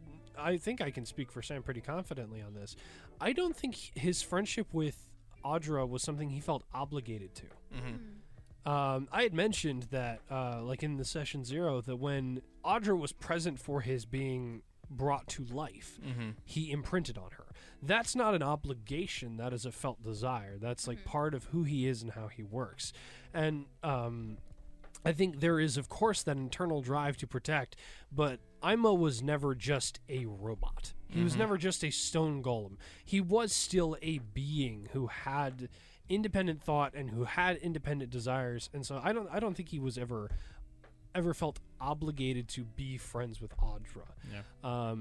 think I can speak for Sam pretty confidently on this. I don't think his friendship with Audra was something he felt obligated to. I had mentioned that, like in the session 0, that when Audra was present for his being brought to life, he imprinted on her. That's not an obligation. That is a felt desire. That's like part of who he is and how he works. And I think there is, of course, that internal drive to protect, but Ima was never just a robot. He was never just a stone golem. He was still a being who had independent thought and who had independent desires. And so I don't think he was ever felt obligated to be friends with Audra. Yeah.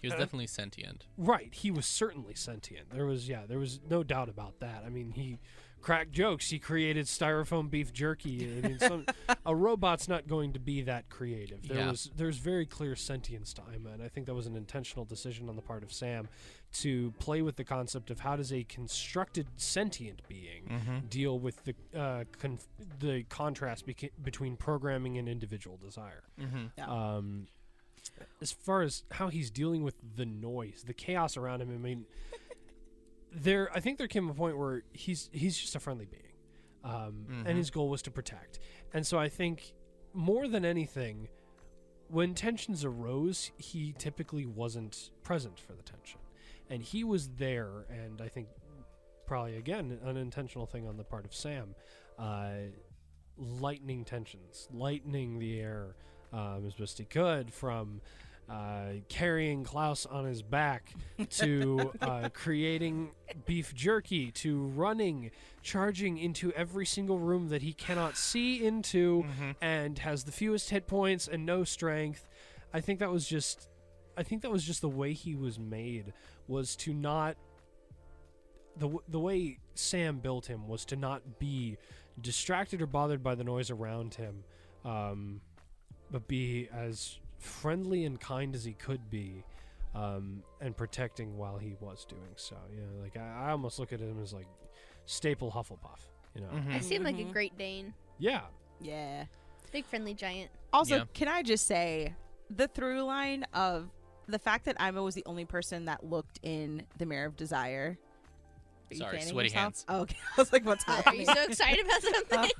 He was definitely sentient. Right. He was certainly sentient. There was no doubt about that. I mean, he cracked jokes. He created styrofoam beef jerky. I mean, a robot's not going to be that creative. There's very clear sentience to Ima, and I think that was an intentional decision on the part of Sam to play with the concept of how does a constructed sentient being deal with the contrast between programming and individual desire. As far as how he's dealing with the noise, the chaos around him, I mean, I think there came a point where he's just a friendly being, and his goal was to protect. And so I think more than anything, when tensions arose, he typically wasn't present for the tension, and he was there. And I think probably again an unintentional thing on the part of Sam, lightening tensions, lightening the air as best he could, from carrying Klaus on his back to creating beef jerky to running, charging into every single room that he cannot see into and has the fewest hit points and no strength. I think that was just the way he was made, was to not the way Sam built him was to not be distracted or bothered by the noise around him, but be as friendly and kind as he could be, and protecting while he was doing so. You know, like I almost look at him as like staple Hufflepuff. You know, I seem like a Great Dane. yeah, Yeah. Big friendly giant. Also, Yeah. can I just say the through line of the fact that Ima was the only person that looked in the Mirror of Desire. Are you Sorry, fanning sweaty yourself? hands. Oh, okay. I was like, what's Are happening? you so excited about something?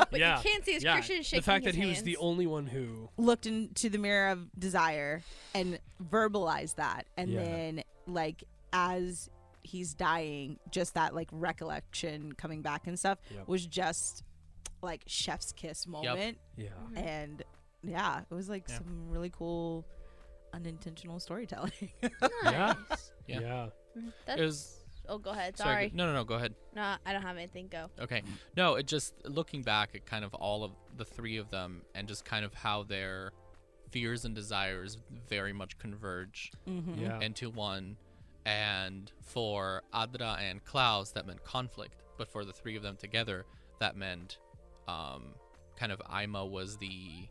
What yeah. you can't see is yeah. Christian shaking The fact his that he was hands. the only one who. Looked into the Mirror of Desire and verbalized that. And Yeah. then, like, as he's dying, just that, like, recollection coming back and stuff Yep. was just, like, chef's kiss moment. Yeah. And, yeah, it was, like, Yeah. some really cool unintentional storytelling. Yeah. Nice. Yeah. Yeah. That's, It was. oh, go ahead. Sorry. Sorry. No, go ahead. No, I don't have anything. Go. Okay. No, it just looking back at kind of all of the three of them and just kind of how their fears and desires very much converge Yeah. into one. And for Adra and Klaus, that meant conflict. But for the three of them together, that meant kind of Ima was the,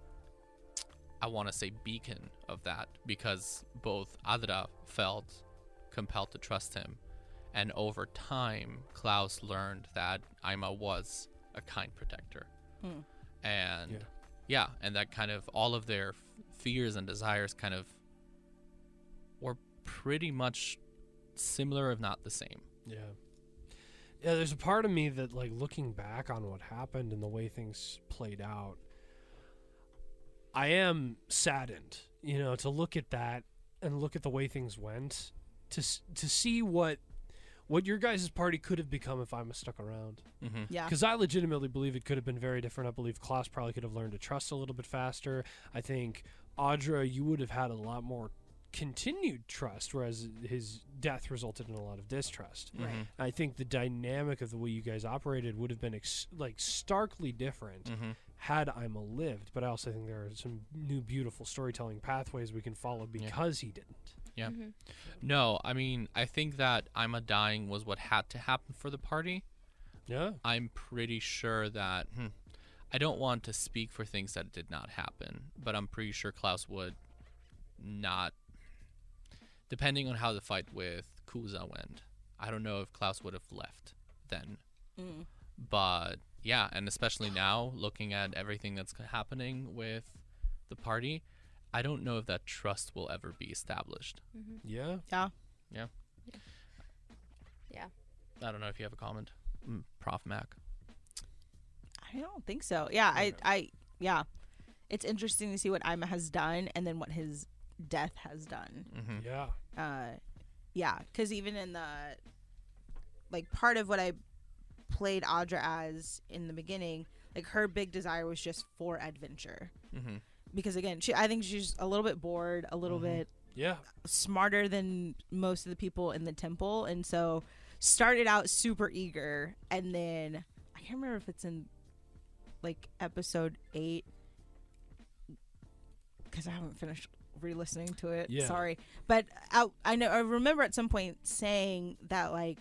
I want to say, beacon of that, because both Adra felt compelled to trust him. And over time, Klaus learned that Ima was a kind protector. And and that kind of all of their fears and desires kind of were pretty much similar, if not the same. Yeah. Yeah, there's a part of me that, like, looking back on what happened and the way things played out, I am saddened, you know, to look at that and look at the way things went, to see what your guys' party could have become if I was stuck around. Yeah. Because I legitimately believe it could have been very different. I believe Klaus probably could have learned to trust a little bit faster. I think, Audra, you would have had a lot more continued trust, whereas his death resulted in a lot of distrust. Right. I think the dynamic of the way you guys operated would have been starkly different had Ima lived. But I also think there are some new beautiful storytelling pathways we can follow because he didn't. Yeah. No, I mean, I think that Ima dying was what had to happen for the party. Yeah. I'm pretty sure that, I don't want to speak for things that did not happen, but I'm pretty sure Klaus would not depending on how the fight with Kuza went, I don't know if Klaus would have left then. But yeah, and especially now, looking at everything that's happening with the party, I don't know if that trust will ever be established. Yeah. Yeah. Yeah. Yeah. I don't know if you have a comment, Prof. Mac. I don't think so. Yeah, yeah. It's interesting to see what Ima has done and then what his death has done. Yeah. Yeah, because even in the, like, part of what I played Audra as in the beginning, like, her big desire was just for adventure. Because, again, I think she's a little bit bored, a little bit Yeah. smarter than most of the people in the temple, and so started out super eager, and then I can't remember if it's in, like, episode 8, because I haven't finished re-listening to it. Yeah. Sorry, but I remember at some point saying that, like,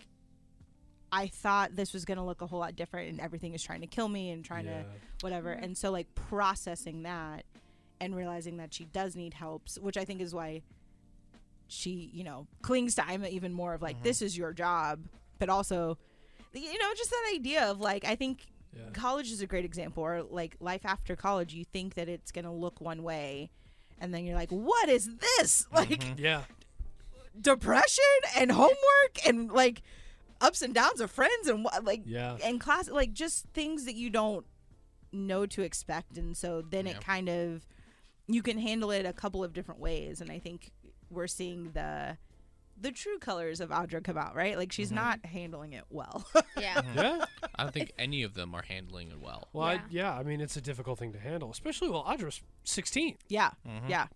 I thought this was gonna look a whole lot different, and everything is trying to kill me and trying to whatever, and so, like, processing that and realizing that she does need help, which I think is why she, you know, clings to Ima even more of, like, this is your job, but also, you know, just that idea of, like, I think college is a great example, or, like, life after college. You think that it's gonna look one way, and then you're like, what is this? Like, Yeah. depression and homework and, like, ups and downs of friends and like and class, like, just things that you don't know to expect, and so then it kind of, you can handle it a couple of different ways, and I think we're seeing the true colors of Audra come out, right? Like, she's not handling it well. Yeah. Yeah. I don't think any of them are handling it well. Well, I mean, it's a difficult thing to handle, especially while Audra's 16. Yeah.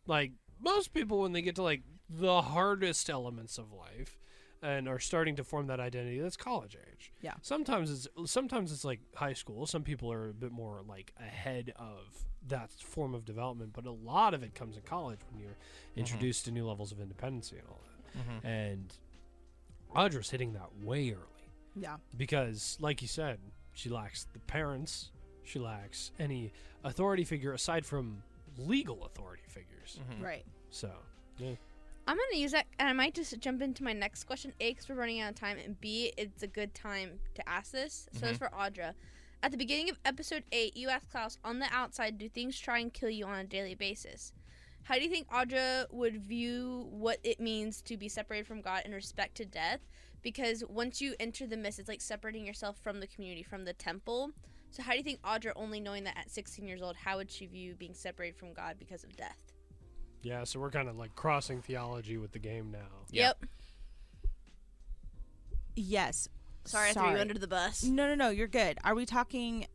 Like, most people, when they get to, like, the hardest elements of life and are starting to form that identity, that's college age. Yeah. Sometimes it's like high school. Some people are a bit more, like, ahead of that form of development, but a lot of it comes in college when you're introduced to new levels of independency and all that. And Audra's hitting that way early. Yeah. Because, like you said, she lacks the parents. She lacks any authority figure aside from legal authority figures. Right. So, yeah. I'm going to use that, and I might just jump into my next question. A, because we're running out of time, and B, it's a good time to ask this. So it's for Audra. At the beginning of episode 8, you asked Klaus, on the outside, do things try and kill you on a daily basis? How do you think Audra would view what it means to be separated from God in respect to death? Because once you enter the mist, it's like separating yourself from the community, from the temple. So how do you think Audra, only knowing that at 16 years old, how would she view being separated from God because of death? Yeah, so we're kind of, like, crossing theology with the game now. Yep. Yes. Sorry, I threw you under the bus. No, you're good. Are we talking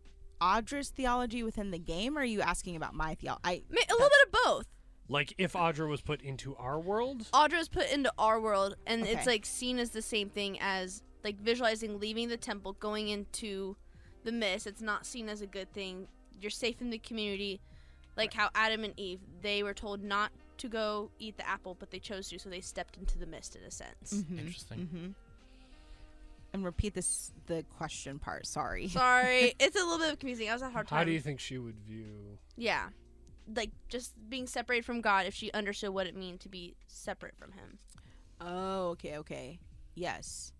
Audra's theology within the game, or are you asking about my theology? A little bit of both. Like, if Audra was put into our world? Audra's put into our world, and Okay. it's, like, seen as the same thing as, like, visualizing leaving the temple, going into the mist. It's not seen as a good thing. You're safe in the community. Like how Adam and Eve, they were told not to go eat the apple, but they chose to, so they stepped into the mist in a sense. Interesting. And repeat the question part. Sorry. Sorry, it's a little bit confusing. I was having a hard time. How do you think she would view... Yeah. Like, just being separated from God, if she understood what it meant to be separate from him. Oh, okay. Yes.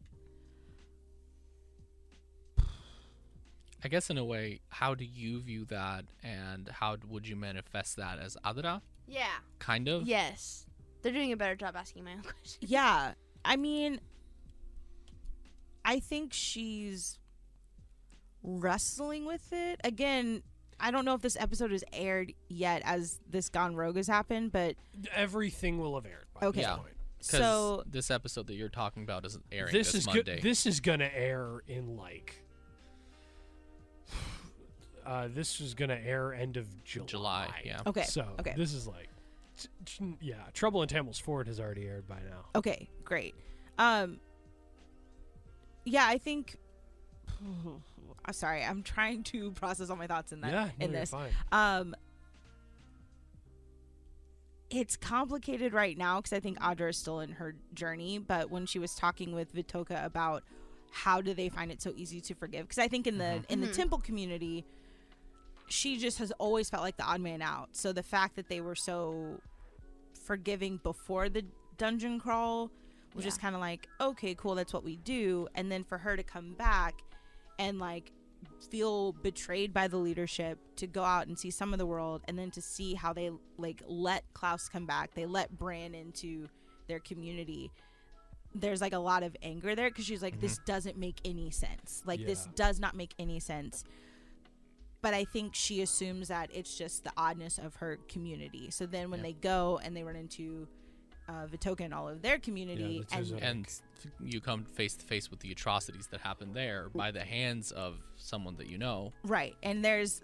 I guess in a way, how do you view that, and how would you manifest that as Adra? Yeah. Kind of? Yes. They're doing a better job asking my own questions. Yeah. I mean, I think she's wrestling with it. Again, I don't know if this episode is aired yet as this Gone Rogue has happened, but Everything will have aired by Okay. this Yeah. point. Because so this episode that you're talking about isn't airing This this is Monday. This is gonna air in, like... this is gonna air end of July. Yeah. okay. So okay. this is like... Yeah, Trouble in Tamel's Ford has already aired by now. Okay, great. Yeah, I think sorry, I'm trying to process all my thoughts in that in you're this. fine. It's complicated right now because I think Audra is still in her journey, but when she was talking with Vitoka about how do they find it so easy to forgive, because I think in the temple community, she just has always felt like the odd man out. So the fact that they were so forgiving before the dungeon crawl was just kind of like, okay, cool, that's what we do. And then for her to come back and like feel betrayed by the leadership, to go out and see some of the world, and then to see how they like let Klaus come back, they let Bran into their community. There's like a lot of anger there because she's like, this doesn't make any sense. Like this does not make any sense. But I think she assumes that it's just the oddness of her community. So then when they go and they run into Vitoka and all of their community, and you come face to face with the atrocities that happen there by the hands of someone that you know. Right. And there's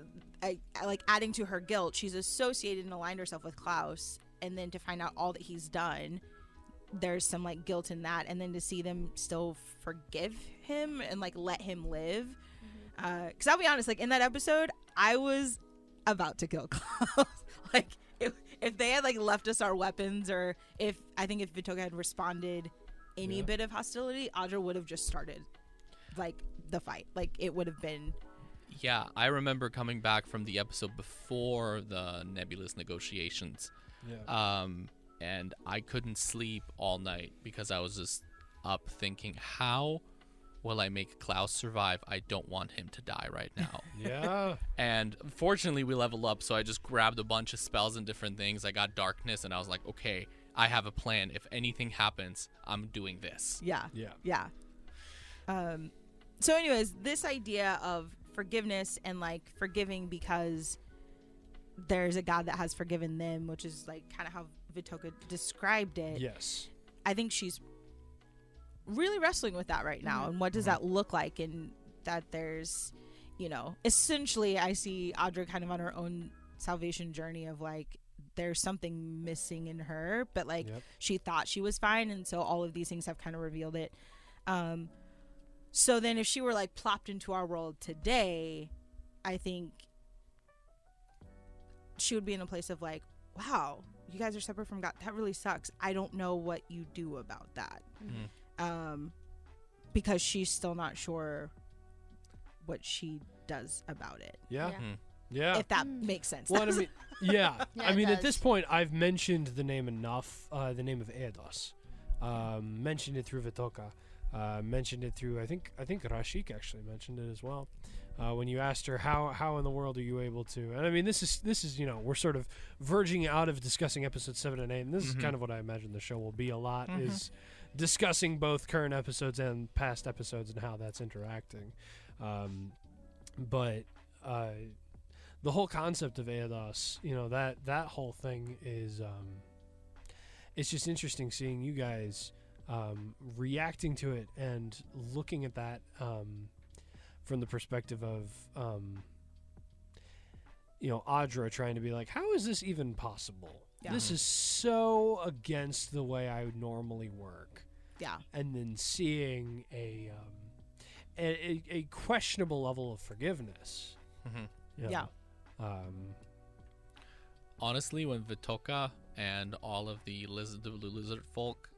like adding to her guilt, she's associated and aligned herself with Klaus, and then to find out all that he's done, there's some like guilt in that. And then to see them still forgive him and like let him live. Because I'll be honest, like in that episode, I was about to kill Klaus. Like if they had like left us our weapons, or if Vitoka had responded any bit of hostility, Audra would have just started like the fight. Like it would have been. Yeah, I remember coming back from the episode before the nebulous negotiations. Yeah. And I couldn't sleep all night because I was just up thinking, how will I make Klaus survive? I don't want him to die right now. Yeah. And fortunately, we leveled up, so I just grabbed a bunch of spells and different things. I got darkness, and I was like, okay, I have a plan. If anything happens, I'm doing this. Yeah. Yeah. Yeah. So anyways, this idea of forgiveness and like forgiving because there's a God that has forgiven them, which is like kind of how Vitoka described it. Yes. I think she's really wrestling with that right now. And what does that look like? And that there's, you know, essentially I see Audra kind of on her own salvation journey of like, there's something missing in her, but like she thought she was fine. And so all of these things have kind of revealed it. So then if she were like plopped into our world today, I think she would be in a place of like, wow, you guys are separate from God. That really sucks. I don't know what you do about that. Because she's still not sure what she does about it. Yeah. Yeah. If that makes sense. Well, I mean, yeah. Yeah, I mean, it at this does. point, I've mentioned the name enough. The name of Eidos. Mentioned it through Vitoka. Mentioned it through. I think Rashik actually mentioned it as well. When you asked her how in the world are you able to? And I mean, this is we're sort of verging out of discussing episodes 7 and 8, and this is kind of what I imagine the show will be a lot is discussing both current episodes and past episodes and how that's interacting. But the whole concept of Eidos, that whole thing is it's just interesting seeing you guys reacting to it and looking at that from the perspective of Audra trying to be like, how is this even possible? Yeah. This is so against the way I would normally work. Yeah. And then seeing a questionable level of forgiveness. Yeah. Honestly, when Vitoka and all of the lizard folk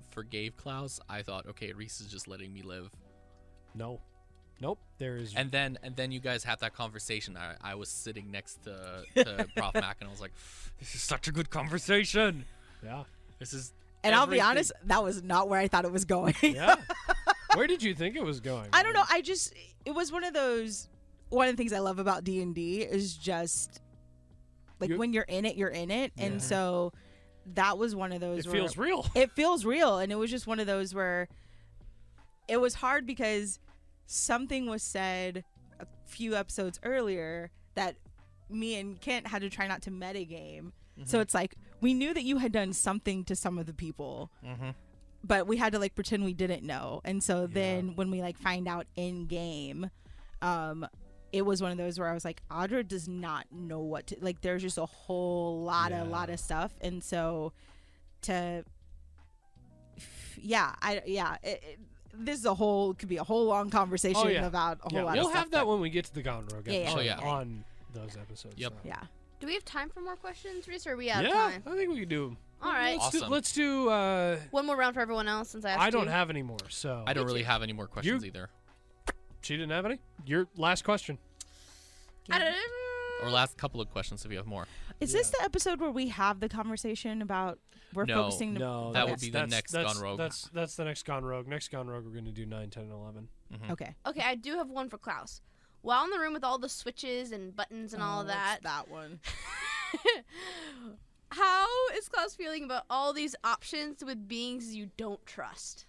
forgave Klaus, I thought, okay, Reese is just letting me live. Nope. There is. And then you guys had that conversation. I was sitting next to Prof Mac, and I was like, this is such a good conversation. Yeah. This is. And I'll be everything. honest, that was not where I thought it was going. Yeah. Where did you think it was going? I don't know. It was one of those. One of the things I love about D&D is just like when you're in it, you're in it, and so that was one of those. It feels real. It feels real, and it was just one of those where it was hard because something was said a few episodes earlier that me and Kent had to try not to metagame. So it's like we knew that you had done something to some of the people, but we had to like pretend we didn't know. And so then when we like find out in game, it was one of those where I was like, Audra does not know what to like. There's just a whole lot of stuff, and so this is could be a whole long conversation about a whole lot of stuff. We'll have that when we get to the Gonrogue Yeah. on those episodes. Yep. So. Yeah. Do we have time for more questions, Reese, or are we out of Yeah, time? I think we can do. All right. Awesome. Let's do. One more round for everyone else since I asked I don't you. have any more, so I don't really have any more questions either. She didn't have any. Your last question. or last couple of questions if you have more. Is this the episode where we have the conversation about we're No. focusing? No, That would be the next Gone Rogue. That's the next Gone Rogue. Next Gone Rogue, we're going to do 9, 10, and 11. Okay. Okay, I do have one for Klaus. While in the room with all the switches and buttons and all of that, That one. how is Klaus feeling about all these options with beings you don't trust?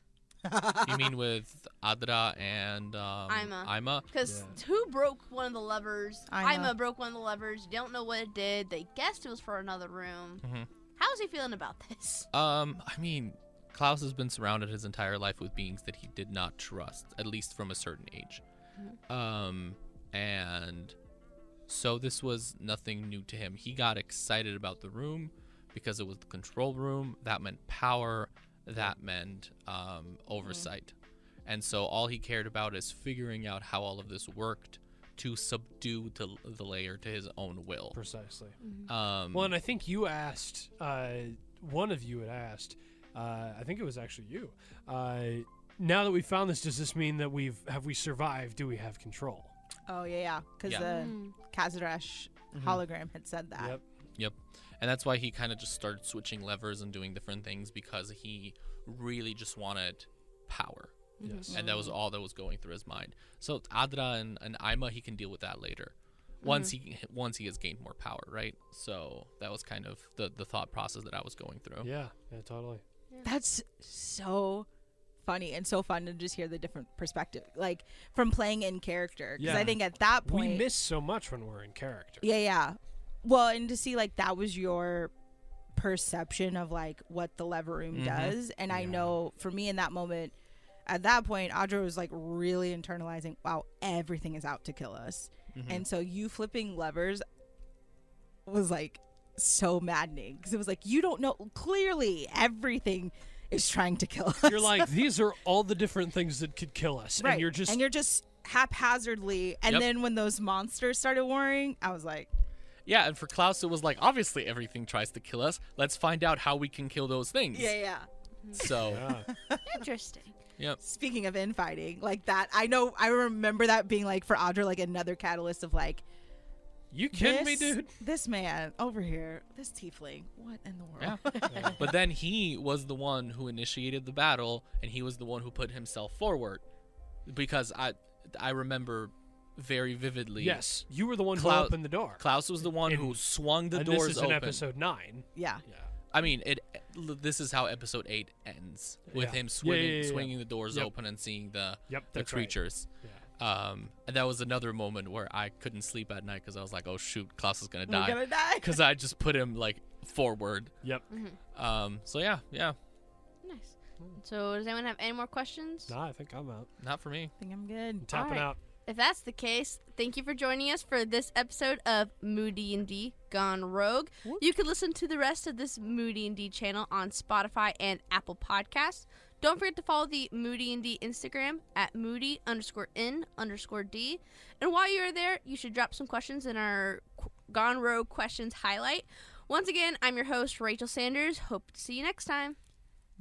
You mean with Adra and Ima? Because who broke one of the levers? Ima. Ima broke one of the levers. You don't know what it did. They guessed it was for another room. How is he feeling about this? I mean, Klaus has been surrounded his entire life with beings that he did not trust, at least from a certain age. And so this was nothing new to him. He got excited about the room because it was the control room. That meant power. That meant oversight. And so all he cared about is figuring out how all of this worked to subdue the layer to his own will. Precisely. Well, and I think you asked, one of you had asked, I think it was actually you, now that we found this, does this mean that have we survived? Do we have control? Oh yeah. Because the Kazaresh hologram had said that. Yep. And that's why he kind of just started switching levers and doing different things, because he really just wanted power. Yes. And that was all that was going through his mind. So Adra and Ima, he can deal with that later. Once he has gained more power, right? So that was kind of the thought process that I was going through. Yeah, totally. That's so funny and so fun to just hear the different perspective, like from playing in character. Because I think at that point we miss so much when we're in character. Yeah. Well, and to see like that was your perception of like what the lever room does, and I know for me in that moment, at that point, Audra was like really internalizing, wow, everything is out to kill us. And so you flipping levers was like so maddening, because it was like, you don't know, clearly everything is trying to kill us. You're like, these are all the different things that could kill us. Right. And you're just haphazardly, and then when those monsters started warring, I was like, yeah, and for Klaus, it was like, obviously everything tries to kill us. Let's find out how we can kill those things. yeah. So, Interesting. yep. Speaking of infighting, like that, I remember that being like for Audra, like another catalyst of like, you kidding me, dude? This man over here, this tiefling, what in the world? Yeah. But then he was the one who initiated the battle, and he was the one who put himself forward, because I remember very vividly. Yes, you were the one who opened the door. Klaus was the one who swung the doors open. This is in episode 9. Yeah. I mean, this is how episode 8 ends, with him swinging the doors open and seeing the creatures. Right. And that was another moment where I couldn't sleep at night, because I was like, oh shoot, Klaus is gonna We're gonna die. because I just put him like forward. Yep. So yeah. Nice. So does anyone have any more questions? Nah, I think I'm out. Not for me. I think I'm good. I'm tapping out. If that's the case, thank you for joining us for this episode of Moody&D Gone Rogue. You can listen to the rest of this Moody&D channel on Spotify and Apple Podcasts. Don't forget to follow the Moody&D Instagram at Moody_N_D. And while you're there, you should drop some questions in our Gone Rogue questions highlight. Once again, I'm your host, Rachel Sanders. Hope to see you next time.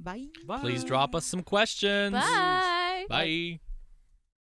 Bye. Bye. Please drop us some questions. Bye. Bye.